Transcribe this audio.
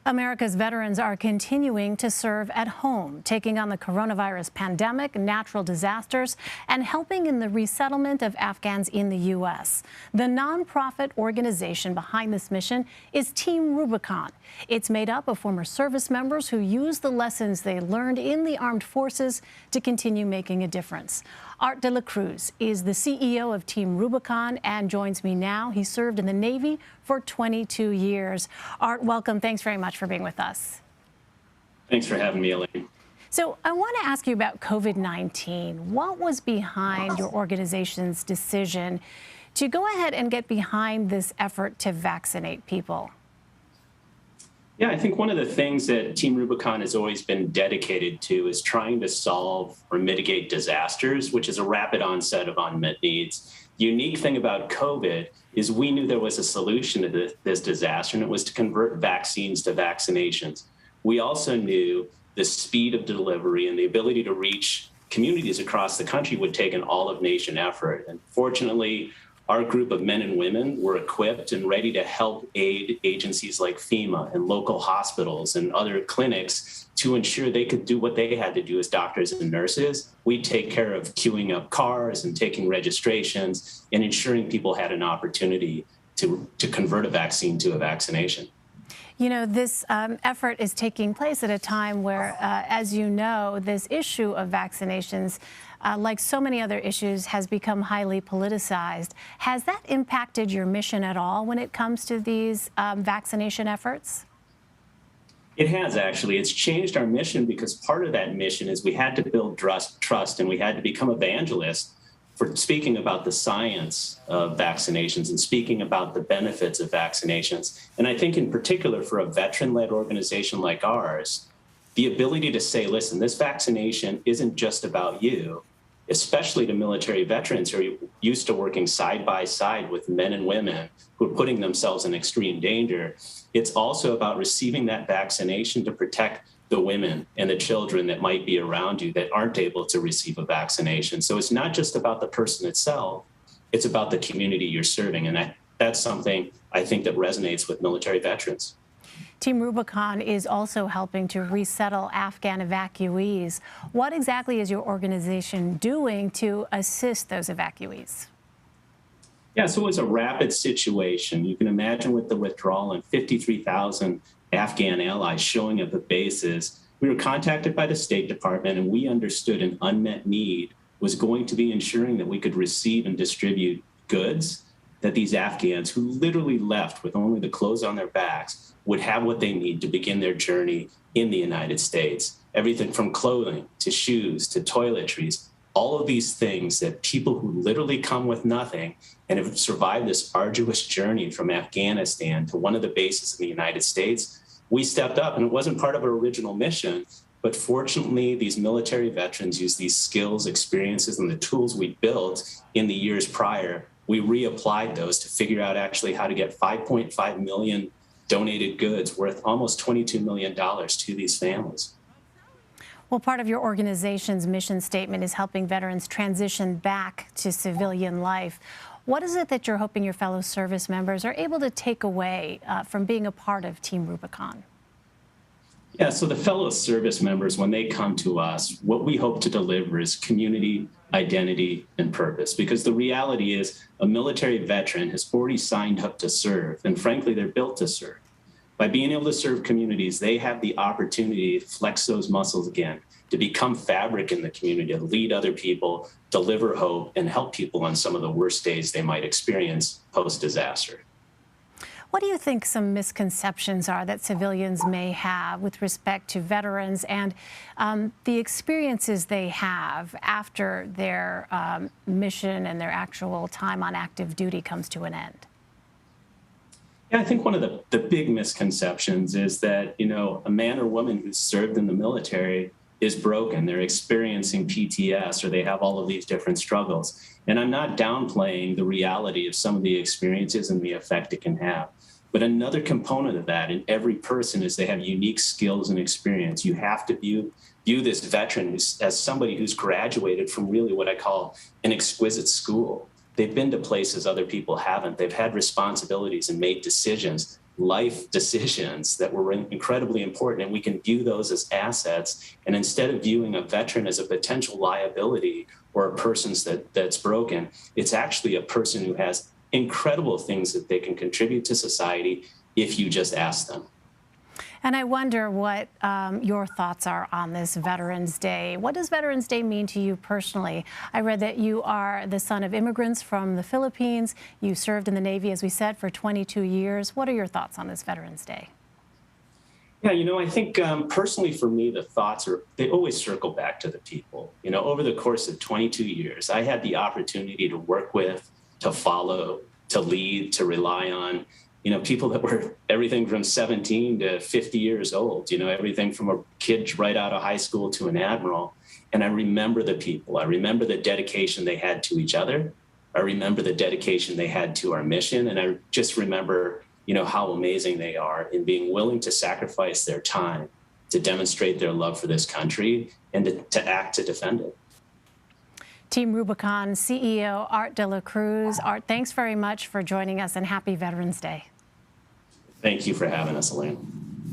America's veterans are continuing to serve at home, taking on the coronavirus pandemic, natural disasters, and helping in the resettlement of Afghans in the U.S. The nonprofit organization behind this mission is Team Rubicon. It's made up of former service members who use the lessons they learned in the armed forces to continue making a difference. delaCruz is the CEO of Team Rubicon and joins me now. He served in the Navy for 22 years. Art, welcome. Thanks very much for being with us. Thanks for having me, Elaine. So I want to ask you about COVID-19. What was behind your organization's decision to go ahead and get behind this effort to vaccinate people? Yeah, I think one of the things that Team Rubicon has always been dedicated to is trying to solve or mitigate disasters, which is a rapid onset of unmet needs. The unique thing about COVID is we knew there was a solution to this disaster, and it was to convert vaccines to vaccinations. We also knew the speed of delivery and the ability to reach communities across the country would take an all-of-nation effort. And fortunately, our group of men and women were equipped and ready to help aid agencies like FEMA and local hospitals and other clinics to ensure they could do what they had to do as doctors and nurses. We'd take care of queuing up cars and taking registrations and ensuring people had an opportunity to convert a vaccine to a vaccination. You know, this effort is taking place at a time where, as you know, this issue of vaccinations, like so many other issues, has become highly politicized. Has that impacted your mission at all when it comes to these vaccination efforts? It has, actually. It's changed our mission because part of that mission is we had to build trust and we had to become evangelists for speaking about the science of vaccinations and speaking about the benefits of vaccinations. And I think in particular for a veteran-led organization like ours, the ability to say, listen, this vaccination isn't just about you, especially to military veterans who are used to working side by side with men and women who are putting themselves in extreme danger. It's also about receiving that vaccination to protect the women and the children that might be around you that aren't able to receive a vaccination. So it's not just about the person itself, it's about the community you're serving. And that's something I think that resonates with military veterans. Team Rubicon is also helping to resettle Afghan evacuees. What exactly is your organization doing to assist those evacuees? Yeah, so it was a rapid situation. You can imagine with the withdrawal and 53,000 Afghan allies showing up at bases, we were contacted by the State Department and we understood an unmet need was going to be ensuring that we could receive and distribute goods that these Afghans who literally left with only the clothes on their backs would have what they need to begin their journey in the United States. Everything from clothing to shoes to toiletries, all of these things that people who literally come with nothing and have survived this arduous journey from Afghanistan to one of the bases in the United States, we stepped up, and it wasn't part of our original mission, but fortunately, these military veterans use these skills, experiences, and the tools we built in the years prior. We reapplied those to figure out actually how to get 5.5 million donated goods worth almost $22 million to these families. Well, part of your organization's mission statement is helping veterans transition back to civilian life. What is it that you're hoping your fellow service members are able to take away from being a part of Team Rubicon? Yeah, so the fellow service members, when they come to us, what we hope to deliver is community, identity, and purpose. Because the reality is a military veteran has already signed up to serve, and frankly, they're built to serve. By being able to serve communities, they have the opportunity to flex those muscles again, to become fabric in the community, to lead other people, deliver hope, and help people on some of the worst days they might experience post-disaster. What do you think some misconceptions are that civilians may have with respect to veterans and the experiences they have after their mission and their actual time on active duty comes to an end? Yeah, I think one of the big misconceptions is that, you know, a man or woman who's served in the military is broken. They're experiencing PTS or they have all of these different struggles. And I'm not downplaying the reality of some of the experiences and the effect it can have. But another component of that in every person is they have unique skills and experience. You have to view this veteran as somebody who's graduated from really what I call an exquisite school. They've been to places other people haven't. They've had responsibilities and made decisions life decisions that were incredibly important, and we can view those as assets. And instead of viewing a veteran as a potential liability or a person that's broken, it's actually a person who has incredible things that they can contribute to society if you just ask them. And I wonder what your thoughts are on this Veterans Day. What does Veterans Day mean to you personally? I read that you are the son of immigrants from the Philippines. You served in the Navy, as we said, for 22 years. What are your thoughts on this Veterans Day? Yeah, I think personally for me, the thoughts they always circle back to the people. Over the course of 22 years, I had the opportunity to work with, to follow, to lead, to rely on, people that were everything from 17 to 50 years old, everything from a kid right out of high school to an admiral. And I remember the people. I remember the dedication they had to each other. I remember the dedication they had to our mission. And I just remember, how amazing they are in being willing to sacrifice their time to demonstrate their love for this country and to act to defend it. Team Rubicon CEO Art delaCruz. Art, thanks very much for joining us, and happy Veterans Day. Thank you for having us, Elaine.